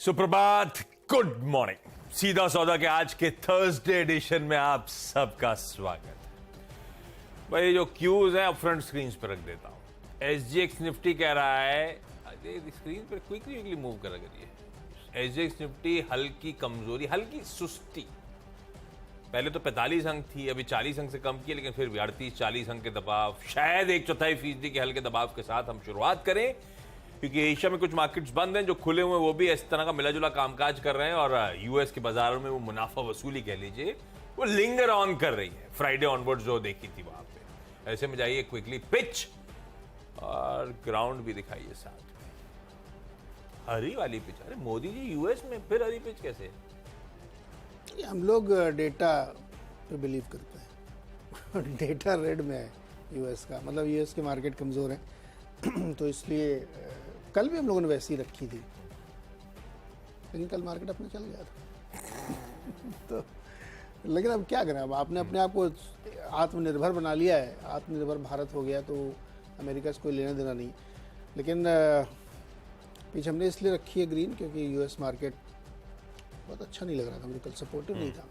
सुप्रभात, good morning. सीधा सौदा के आज के थर्सडे एडिशन में आप सबका स्वागत है। भाई जो क्यूज है फ्रंट स्क्रीन पर रख देता हूं। एसजीएक्स निफ्टी कह रहा है, स्क्रीन पर क्विकली मूव करा करिए। एसजीएक्स निफ्टी हल्की कमजोरी, हल्की सुस्ती। पहले तो 45 अंक थी, अभी 40 अंक से कम किए, लेकिन फिर भी 38-40 अंक के दबाव, शायद 1/4% के हल्के दबाव के साथ हम शुरुआत करें, क्योंकि एशिया में कुछ मार्केट्स बंद हैं, जो खुले हुए वो भी इस तरह का मिला जुला कामकाज कर रहे हैं, और यूएस के बाजारों में वो मुनाफा वसूली कह लीजिए वो लिंगर ऑन कर रही है। फ्राइडे ऑनवर्ड जो देखी थी वहां पे। ऐसे में जाइए क्विकली पिच और ग्राउंड भी दिखाइए साथ में। हरी वाली पिच, अरे मोदी जी यूएस में फिर हरी पिच कैसे? हम लोग डेटा पे बिलीव करते हैं। डेटा रेड में है यूएस का, मतलब यूएस के मार्केट कमज़ोर है तो इसलिए कल भी हम लोगों ने वैसी रखी थी, लेकिन कल मार्केट अपने चल गया था तो लेकिन अब क्या करें, अब आपने अपने आप को आत्मनिर्भर बना लिया है, आत्मनिर्भर भारत हो गया, तो अमेरिका से कोई लेना देना नहीं। लेकिन पीछे हमने इसलिए रखी है ग्रीन, क्योंकि यूएस मार्केट बहुत अच्छा नहीं लग रहा था मुझे, कल सपोर्टिव नहीं था।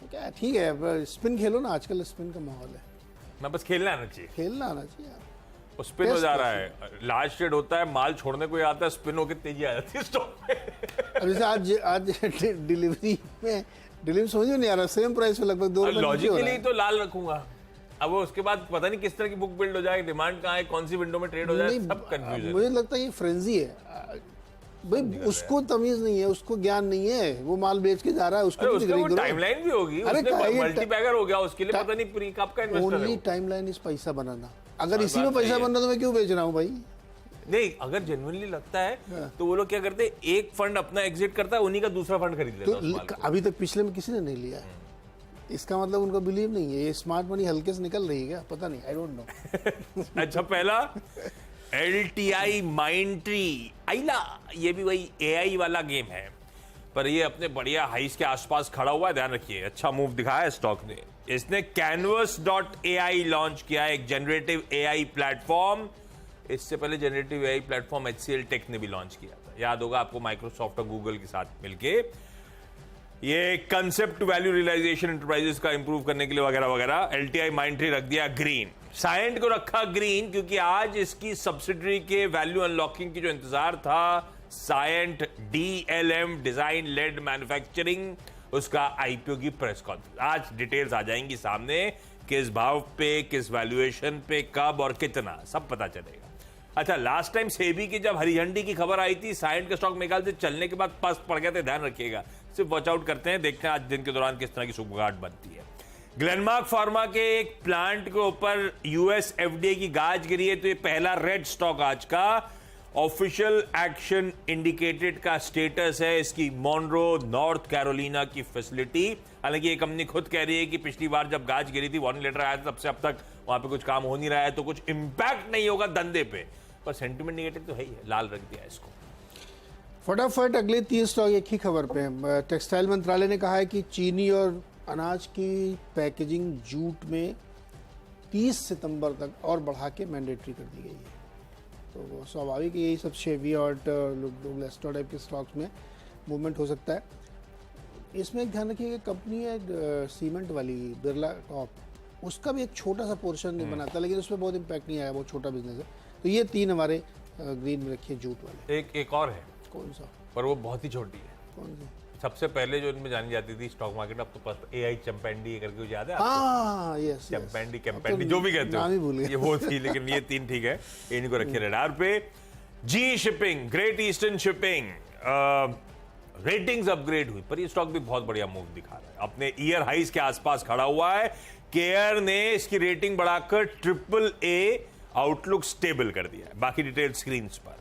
तो क्या ठीक है, स्पिन खेलो ना, आजकल स्पिन का माहौल है ना, बस खेलना आना चाहिए, खेलना आना चाहिए यार। वो स्पिन हो जा रहा है, लार्ज ट्रेड होता है, माल छोड़ने को ही आता है, स्पिन होकर तेजी आ जाती है स्टॉक में। अब जैसे आज डिलीवरी समझ में नहीं आ रहा, सेम प्राइस में लगभग 2 रुपए लॉजिकली तो लाल रखूंगा, अब वो उसके बाद पता नहीं किस तरह की बुक बिल्ड हो जाए, डिमांड कहाँ है, कौन सी विंडो में ट्रेड हो जाए, सब कंफ्यूजन। मुझे लगता है ये फ्रेंजी है भाई, उसको तमीज नहीं है, उसको ज्ञान नहीं है, वो माल बेच के जा रहा है, उसको टाइमलाइन भी होगी, उसने मल्टीबैगर हो गया, उसके लिए पता नहीं प्री कब का इन्वेस्टर है। ओनली टाइमलाइन इज पैसा बनाना, अगर इसी में पैसा बन रहा तो मैं क्यों बेच रहा हूँ भाई? नहीं, अगर जेन्युइनली लगता है तो वो लोग क्या करते हैं, एक फंड अपना एग्जिट करता है, उन्हीं का दूसरा फंड खरीद लेता है। तो अभी तक पिछले में किसी ने नहीं लिया है, इसका मतलब उनका बिलीव नहीं है, ये स्मार्ट मनी हल्के से निकल रही है क्या, पता नहीं, आई डोंट नो। अच्छा, पहला LTI माइंट्री आइला, ये भी वही AI वाला गेम है, पर ये अपने बढ़िया हाइस के आसपास खड़ा हुआ है, ध्यान रखिए। अच्छा मूव दिखाया है स्टॉक ने। इसने Canvas.ai लॉन्च किया है, एक जनरेटिव AI प्लेटफॉर्म। इससे पहले generative AI platform HCL tech ने भी लॉन्च किया था, याद होगा आपको, माइक्रोसॉफ्ट और गूगल के साथ मिलके। ये कंसेप्ट वैल्यू रियलाइजेशन एंटरप्राइजेस का इंप्रूव करने के लिए वगैरह वगैरह। LTI माइंट्री रख दिया ग्रीन, साइंट को रखा ग्रीन, क्योंकि आज इसकी सब्सिडरी के वैल्यू अनलॉकिंग की जो इंतजार था, Cyient DLM design lead manufacturing, उसका IPO की प्रेस कॉन्फ्रेंस। आज डिटेल्स आ जाएंगी सामने, किस भाव पे, किस वैल्यूएशन पे, कब और कितना, सब पता चलेगा। अच्छा, लास्ट टाइम सेबी की जब हरी झंडी की खबर आई थी, साइंट के स्टॉक मेरे ख्याल से चलने के बाद पस्त पड़ गए थे, ध्यान रखिएगा। सिर्फ वॉच आउट करते हैं, देखते हैं आज दिन के दौरान किस तरह की सुगबुगाहट बनती है। ग्लेनमार्क फार्मा के एक प्लांट के ऊपर US FDA की गाज गिरी है, तो ये पहला रेड स्टॉक आज का। ऑफिशियल एक्शन इंडिकेटेड का स्टेटस है इसकी मॉनरो नॉर्थ कैरोलिना की फैसिलिटी। हालांकि ये कंपनी खुद कह रही है कि पिछली बार जब गाज गिरी थी, वार्निंग लेटर आया था, तब से अब तक वहां पे कुछ काम हो नहीं रहा है, तो कुछ इंपैक्ट नहीं होगा धंधे पे, पर सेंटिमेंट निगेटिव तो है ही है, लाल रख दिया इसको। फटाफट अगले 3 स्टॉक एक ही खबर पे। टेक्सटाइल मंत्रालय ने कहा है कि चीनी और अनाज की पैकेजिंग जूट में 30 सितंबर तक और बढ़ा के मैंडेटरी कर दी गई है। तो स्वाभाविक यही सब शेवी और लेस्टो टाइप के स्टॉक्स में मूवमेंट हो सकता है। इसमें एक ध्यान रखिए कि कंपनी है सीमेंट वाली बिरला टॉप, उसका भी एक छोटा सा पोर्शन नहीं बनाता, लेकिन उसमें बहुत इंपैक्ट नहीं आया, बहुत छोटा बिजनेस है। तो ये 3 हमारे ग्रीन में रखिए जूट वाले। एक और है, कौन सा? पर वो बहुत ही छोटी है। कौन सी? सबसे पहले जो इनमें जानी जाती थी स्टॉक मार्केट, अब तो AI चंपेंडी करके कुछ याद है आपको? यस, चंपेंडी जो भी कहते हो, ये वो थी, लेकिन ये 3 ठीक है, इनको रखिए रडार पे। G shipping, great eastern shipping, ratings upgrade हुई, पर ये स्टॉक भी बहुत बढ़िया मूव दिखा रहा है, अपने ईयर हाइज के आसपास खड़ा हुआ है। केयर ने इसकी रेटिंग बढ़ाकर AAA आउटलुक स्टेबल कर दिया है। बाकी डिटेल स्क्रीन पर।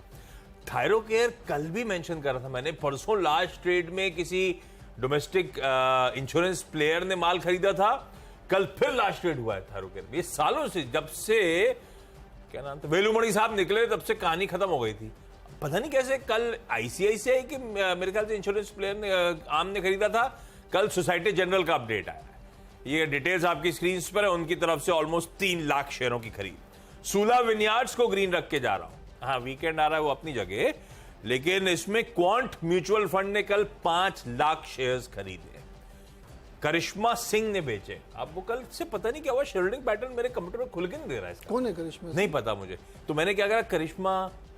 थायरोकेयर कल भी मेंशन कर रहा था मैंने, परसों लास्ट ट्रेड में किसी डोमेस्टिक इंश्योरेंस प्लेयर ने माल खरीदा था, कल फिर लास्ट ट्रेड हुआ है थायरोकेयर। ये सालों से, जब से क्या नाम था, वेलुमणि साहब निकले, तब से कहानी खत्म हो गई थी। पता नहीं कैसे कल ICICI की मेरे ख्याल से इंश्योरेंस प्लेयर ने आम ने खरीदा था, कल सोसाइटी जनरल का अपडेट आया है। ये डिटेल्स आपकी स्क्रीन पर है, उनकी तरफ से ऑलमोस्ट 3 लाख शेयरों की खरीद। सूला विनयार्ड्स को ग्रीन रख के जा रहा हूं, हाँ वीकेंड आ रहा है वो अपनी जगह, लेकिन इसमें क्वांट म्यूचुअल फंड ने कल 5 लाख शेयर्स खरीदे। करिश्मा सिंह ने बेचे। अब वो कल से पता नहीं क्या हुआ, शेयरहोल्डिंग पैटर्न मेरे कंप्यूटर में खुल के नहीं दे रहा है इसका। कौन है करिश्मा? नहीं पता मुझे। तो मैंने क्या करा, करिश्मा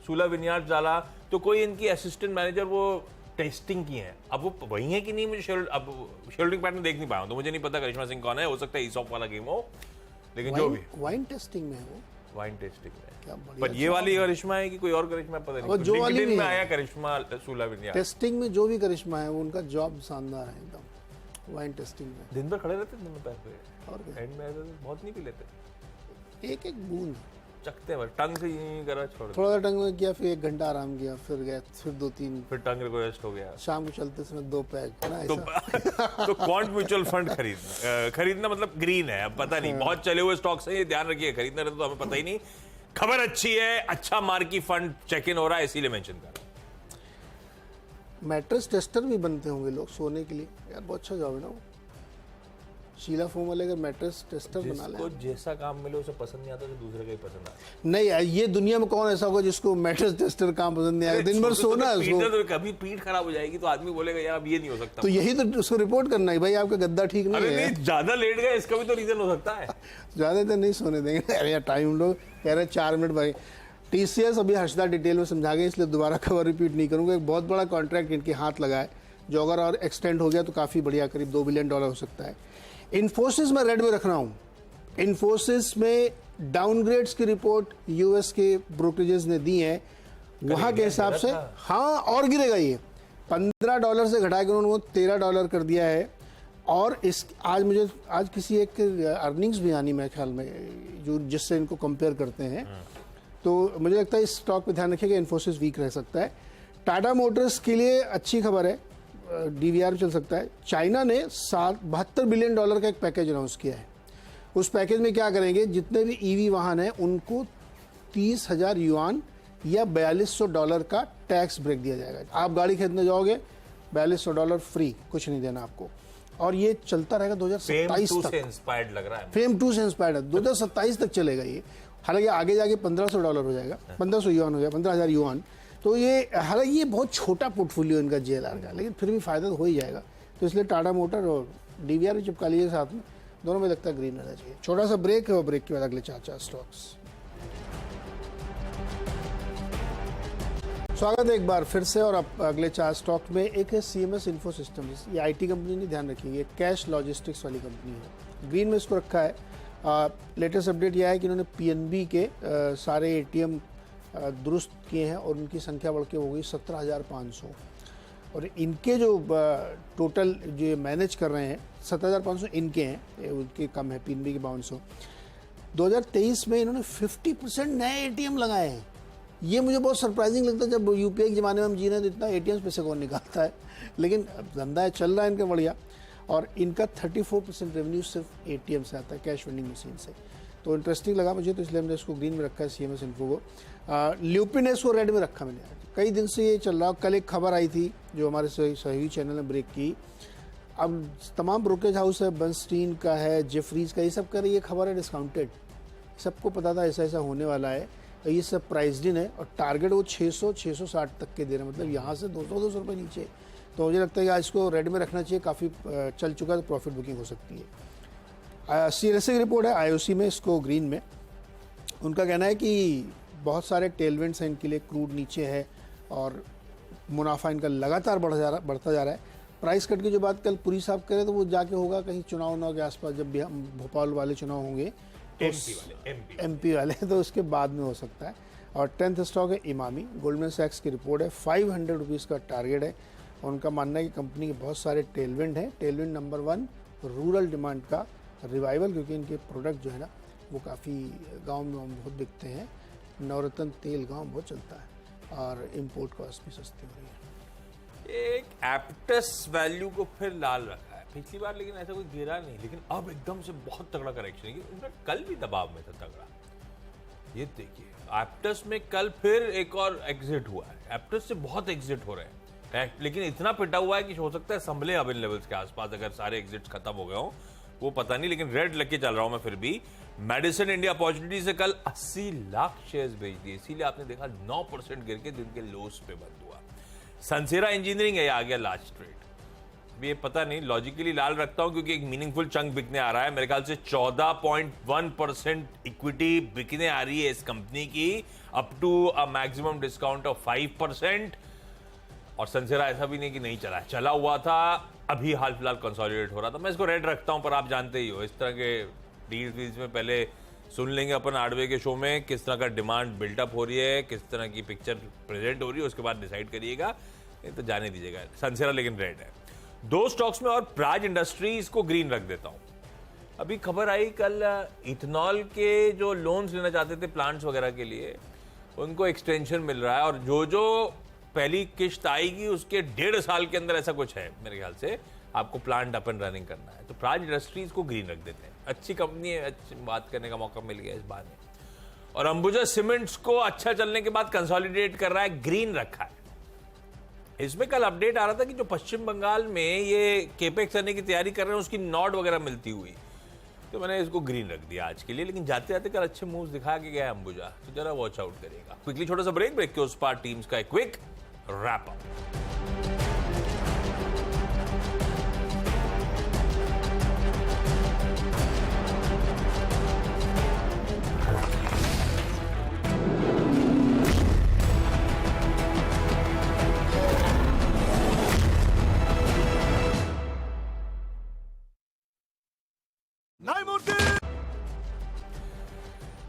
सूला विन्यास डाला, तो कोई इनकी असिस्टेंट मैनेजर वो टेस्टिंग की है। अब वो वही है कि नहीं, मुझे अब शेयरहोल्डिंग पैटर्न देख नहीं पाया हूं, तो मुझे नहीं पता करिश्मा सिंह कौन है। हो सकता है ईसॉप वाला गेम हो, लेकिन जो भी वाइन टेस्टिंग में है वो। वाइन टेस्टिंग में क्या बढ़िया पर ये वाली करिश्मा है कि कोई और करिश्मा पता नहीं। जो वाली LinkedIn भी में है। आया करिश्मा सूला विन्यास। टेस्टिंग में जो भी करिश्मा है वो उनका जॉब शानदार है एकदम, वाइन टेस्टिंग में। दिन भर खड़े रहते हैं, दिन में पैर पे और क्या? एंड में ऐसे बहुत नहीं पी लेते, एक एक बूंद चखते हैं बस, टंग से यूं करा छोड़ थोड़ा सा टंग में किया, फिर 1 घंटा आराम किया, फिर गया, फिर 2-3 फिर टंग रिक्वेस्ट हो गया। शाम को चलते समय 2 पैक है ना तो ऐसा। तो क्वांट म्यूचुअल फंड खरीदना मतलब ग्रीन है। अब पता नहीं, बहुत चले हुए स्टॉक्स हैं, ये ध्यान रखिए। खरीदना रहता तो हमें पता ही नहीं। खबर अच्छी है, अच्छा मार्की फंड चेक इन हो रहा है, इसीलिए मेंशन कर रहा हूं। मैट्रेस टेस्टर भी बनते होंगे लोग सोने के लिए, यार बहुत अच्छा जॉब है ना वो। शीला फोम वाले अगर मैट्रेस टेस्टर बना ले। जिसको जैसा काम मिले उसे पसंद नहीं आता तो दूसरे का ही पसंद आता है। नहीं यार, ये दुनिया में कौन ऐसा होगा जिसको मैट्रेस टेस्टर काम पसंद नहीं आएगा? दिन भर सोना है उसको। तो कभी पीठ खराब हो जाएगी तो आदमी बोलेगा यार अब ये नहीं हो सकता। तो यही तो उसको रिपोर्ट करना है, भाई आपका गद्दा ठीक नहीं अरे है। नहीं, ज्यादा लेट गए इसका भी तो रीजन हो सकता है। ज्यादा देर नहीं सोने देंगे। अरे यार टाइम लोग कह रहे हैं 4 मिनट भाई। TCS अभी हर्षदा डिटेल में समझा गए, इसलिए दोबारा खबर रिपीट नहीं करूंगा। एक बहुत बड़ा कॉन्ट्रैक्ट इनके हाथ लगा है, जो अगर और एक्सटेंड हो गया तो काफ़ी बढ़िया, करीब $2 बिलियन हो सकता है। इन्फोसिस में रेड में रख रहा हूँ। इन्फोसिस में डाउनग्रेड्स की रिपोर्ट यूएस के ब्रोकरेजेस ने दी है, वहाँ के हिसाब से हाँ और गिरेगा ये। $15 से घटा के उन्होंने $13 कर दिया है। और इस आज किसी एक अर्निंग्स भी आनी मेरे ख्याल में, जो जिससे इनको कंपेयर करते हैं, तो मुझे लगता है इस स्टॉक पे ध्यान रखिएगा, इन्फोसिस वीक रह सकता है। टाटा मोटर्स के लिए अच्छी खबर है, DVR चल सकता है। चाइना ने $72 बिलियन का एक पैकेज अनाउंस किया है। उस पैकेज में क्या करेंगे, जितने भी EV वाहन हैं उनको 30,000 युआन या $4200 का टैक्स ब्रेक दिया जाएगा। आप गाड़ी खरीदने जाओगे $4200 फ्री, कुछ नहीं देना आपको। और ये चलता रहेगा 2027 तक। इंस्पायर्ड लग रहा है। फेम 2 से इंस्पायर्ड है, 2027 तक चलेगा ये। हालांकि आगे जाके $1500 हो जाएगा, 1500 युआन हो जाएगा, 15,000 युआन। तो ये हालांकि ये बहुत छोटा पोर्टफोलियो इनका JLR का, लेकिन फिर भी फायदा तो हो ही जाएगा। तो इसलिए टाटा मोटर और DVR भी चिपका लीजिए साथ में, दोनों में लगता है ग्रीन रहना चाहिए। छोटा सा ब्रेक है और ब्रेक के बाद अगले 4 स्टॉक्स। स्वागत है एक बार फिर से, और अब अगले 4 स्टॉक में एक है CMS इन्फो सिस्टम्स। ये IT कंपनी नहीं, ध्यान रखिए, कैश लॉजिस्टिक्स वाली कंपनी है। ग्रीन में इसको रखा है। लेटेस्ट अपडेट यह है कि इन्होंने PNB के सारे ATM दुरुस्त किए हैं और उनकी संख्या बढ़ के हो गई 17,500। और इनके जो टोटल जो मैनेज कर रहे हैं 17,500 इनके हैं, उनके कम है, PNB के 5200। 2023 में इन्होंने 50% नए ATM लगाए हैं। ये मुझे बहुत सरप्राइजिंग लगता है, जब UPI के ज़माने में हम जी रहे हैं तो इतना ATM पैसे कौन निकालता है, लेकिन धंधा है, चल रहा है इनका बढ़िया। और इनका 34% रेवेन्यू सिर्फ ATM से आता है, कैश वेंडिंग मशीन से। तो इंटरेस्टिंग लगा मुझे, तो इसलिए हमने इसको ग्रीन में रखा है CMS इन्फो को। ल्यूपिन है, इसको रेड में रखा मैंने। कई दिन से ये चल रहा। कल एक खबर आई थी जो हमारे सहयोगी चैनल ने ब्रेक की। अब तमाम ब्रोकरेज हाउस है, बर्नस्टीन का है, जेफरीज का, ये सब कर रही है खबर है डिस्काउंटेड। सबको पता था ऐसा ऐसा होने वाला है, ये सब प्राइस्ड इन है। और टारगेट वो 600-660 तक के दे रहे हैं, मतलब यहाँ से 200 रुपये नीचे। तो मुझे लगता है कि आज इसको रेड में रखना चाहिए, काफ़ी चल चुका है, तो प्रॉफिट बुकिंग हो सकती है। CLSA की रिपोर्ट है IOC में, इसको ग्रीन में। उनका कहना है कि बहुत सारे टेलविंड्स हैं इनके लिए, क्रूड नीचे है और मुनाफा इनका लगातार बढ़ता जा रहा है। प्राइस कट की जो बात कल पुरी साहब करें तो वो जाके होगा कहीं चुनाव के आसपास, जब भी हम भोपाल वाले चुनाव होंगे तो MP वाले, तो उसके बाद में हो सकता है। और 10th स्टॉक है इमामी। गोल्डमैन सैक्स की रिपोर्ट है, 500 रुपीज़ का टारगेट है। और उनका मानना है कि कंपनी के बहुत सारे टेलविंड हैं। टेलविंड नंबर 1 रूरल डिमांड का रिवाइवल, क्योंकि इनके प्रोडक्ट जो है ना वो काफ़ी गांव में बहुत बिकते हैं। नवरत्न तेल गांव बहुत चलता है और इंपोर्ट कॉस्ट भी सस्ती हो रही है। एक एप्टस वैल्यू को फिर लाल रखा है पिछली बार, लेकिन ऐसा कोई गिरा नहीं। लेकिन अब एकदम से बहुत तगड़ा करेक्शन है, इनफैक्ट कल भी दबाव में था तगड़ा। ये देखिए एप्टस में कल फिर एक और एग्जिट हुआ है। एप्टस से बहुत एग्जिट हो रहे हैं, लेकिन इतना पिटा हुआ है कि हो सकता है संभले अब इन लेवल्स के आसपास, अगर सारे एग्जिट्स खत्म हो गए हों, वो पता नहीं। लेकिन रेड लेके चल रहा हूं मैं फिर भी। मेडिसिन इंडिया अपॉर्चुनिटी से कल 80 लाख शेयर्स बेच दिए, इसीलिए आपने देखा 9% गिर के दिन के लोस पे बंद हुआ। सनसेरा इंजीनियरिंग है, आ गया लास्ट ट्रेड। ये पता नहीं, लॉजिकली लाल रखता हूं क्योंकि एक मीनिंगफुल चंक बिकने आ रहा है। मेरे ख्याल से 14.1% इक्विटी बिकने आ रही है इस कंपनी की, up to a maximum discount of 5%। और सनसेरा ऐसा भी नहीं कि नहीं चला है, चला हुआ था, अभी हाल फिलहाल कंसोलिडेट हो रहा था। मैं इसको रेड रखता हूं, पर आप जानते ही हो इस तरह के डील्स में पहले सुन लेंगे अपन 8 बजे के शो में किस तरह का डिमांड बिल्टअप हो रही है, किस तरह की पिक्चर प्रेजेंट हो रही है, उसके बाद डिसाइड करिएगा। ये तो जाने दीजिएगा। सनसेरा लेकिन रेड है। 2 स्टॉक्स में और प्राज इंडस्ट्रीज को ग्रीन रख देता हूं। अभी खबर आई कल, इथेनॉल के जो लोन्स लेना चाहते थे प्लांट्स वगैरह के लिए, उनको एक्सटेंशन मिल रहा है, और जो पहली किश्त आएगी उसके 1.5 साल के अंदर ऐसा कुछ है मेरे ख्याल से, आपको प्लांट अप एंड रनिंग करना है। तो प्राज इंडस्ट्रीज को ग्रीन रख देते हैं। अच्छी कंपनी है, अच्छी बात करने का मौका मिल गया इस बार में। और अंबुजा सीमेंट्स को अच्छा चलने के बाद कंसोलिडेट कर रहा है, ग्रीन रखा है। इसमें कल अपडेट आ रहा था कि जो पश्चिम बंगाल में ये केपेक्स करने की तैयारी कर रहे हैं उसकी नॉट वगैरह मिलती हुई, तो मैंने इसको ग्रीन रख दिया आज के लिए। लेकिन जाते जाते कल अच्छे मूव्स दिखा के गया अंबुजा, तो जरा वॉच आउट करेगा। क्विकली छोटा सा ब्रेक के उस पार टीम्स का एक क्विक रैप अप।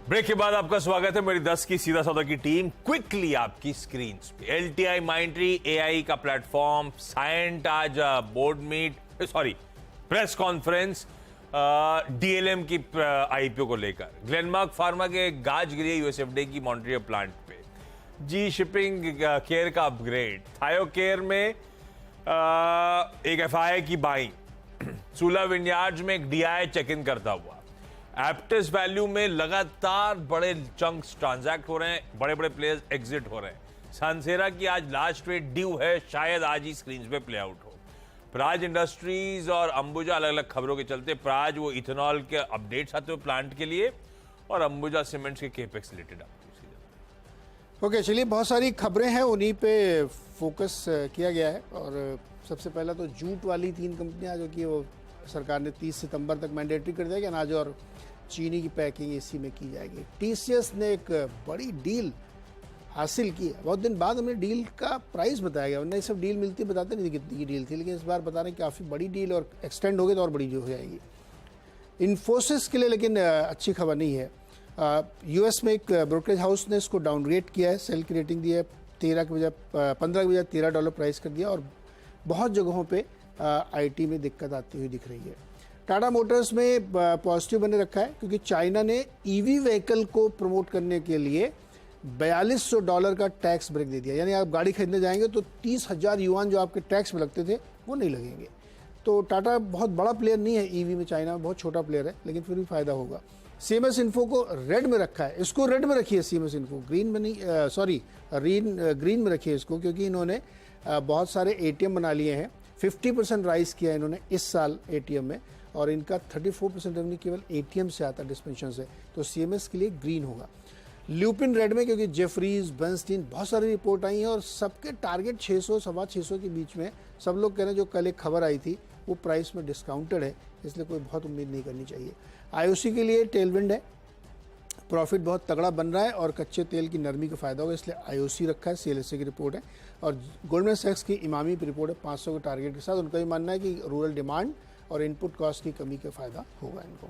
ब्रेक के बाद आपका स्वागत है मेरी 10 की सीधा सौदा की टीम क्विकली आपकी स्क्रीन पे। एलटीआई माइंट्री एआई का प्लेटफॉर्म, साइंट आज board meet, sorry press conference DLM की आईपीओ को लेकर, ग्लेनमार्क फार्मा के गाज गिरी यूएसएफडी की मॉन्ट्रियल प्लांट पे, जी शिपिंग केयर का अपग्रेड, थायो केयर में एक एफआई की बाइंग, सूला विंडयार्ड्स में एक डीआई चेक इन करता हुआ, एप्टिस वैल्यू में लगातार बड़े चंक्स ट्रांजैक्ट हो रहे हैं, बड़े बड़े प्लेयर्स एग्जिट हो रहे हैं। सनसेरा की आज लास्ट ट्रेड ड्यू है, शायद आज ही स्क्रीन पे प्ले आउट हो। प्राज इंडस्ट्रीज और अंबुजा अलग अलग खबरों के चलते, प्राज वो इथेनॉल के अपडेट्स आते हुए प्लांट के लिए, और अंबुजा सीमेंट्स के केपेक्स रिलेटेड अपडेट्स। ओके, चलिए बहुत सारी खबरें हैं, उन्हीं पे फोकस किया गया है। और सबसे पहला तो जूट वाली 3 कंपनियां जो कि वो सरकार ने 30 सितंबर तक मैंडेटरी कर दिया कि अनाज और चीनी की पैकिंग इसी में की जाएगी। टीसीएस ने एक बड़ी डील हासिल की है, बहुत दिन बाद हमें डील का प्राइस बताया गया, वरना ये सब डील मिलती बताते नहीं कितनी की डील थी, लेकिन इस बार बता रहे हैं काफ़ी बड़ी डील, और एक्सटेंड हो गई तो और बड़ी जो हो जाएगी। इन्फोसिस के लिए लेकिन अच्छी खबर नहीं है। यूएस में एक ब्रोकरेज हाउस ने इसको डाउनग्रेड किया है, सेल की रेटिंग दी है, 15 के बजाय $13 प्राइस कर दिया, और बहुत जगहों पे आईटी में दिक्कत आती हुई दिख रही है। टाटा मोटर्स में पॉजिटिव बने रखा है, क्योंकि चाइना ने ईवी व्हीकल को प्रमोट करने के लिए $4200 का टैक्स ब्रेक दे दिया। यानी आप गाड़ी खरीदने जाएंगे तो 30,000 युआन जो आपके टैक्स में लगते थे वो नहीं लगेंगे। तो टाटा बहुत बड़ा प्लेयर नहीं है ईवी में, चाइना में बहुत छोटा प्लेयर है, लेकिन फिर भी फायदा होगा। सीएमएस इन्फो को रेड में रखा है, इसको रेड में रखिए सीएमएस इन्फो, ग्रीन में नहीं, सॉरी ग्रीन में रखिए इसको, क्योंकि इन्होंने बहुत सारे एटीएम बना लिए हैं। 50% राइज किया इन्होंने इस साल एटीएम में, और इनका 34% रेवेन्यू केवल एटीएम से आता है, डिस्पेंशन से। तो सीएमएस के लिए ग्रीन होगा। ल्यूपिन रेड में, क्योंकि जेफरीज, बर्नस्टीन, बहुत सारी रिपोर्ट आई हैं और सबके टारगेट 600 सवा 600 के बीच में। सब लोग कह रहे हैं जो कल एक खबर आई थी वो प्राइस में डिस्काउंटेड है, इसलिए कोई बहुत उम्मीद नहीं करनी चाहिए। आईओसी के लिए टेलविंड है, प्रॉफिट बहुत तगड़ा बन रहा है और कच्चे तेल की नरमी का फायदा होगा, इसलिए आईओसी रखा है। सीएलएसए की रिपोर्ट है, और गोल्डमैन सैक्स की इमामी की रिपोर्ट है 500 के टारगेट के साथ। उनका भी मानना है कि रूरल डिमांड और इनपुट कॉस्ट की कमी का फायदा होगा इनको।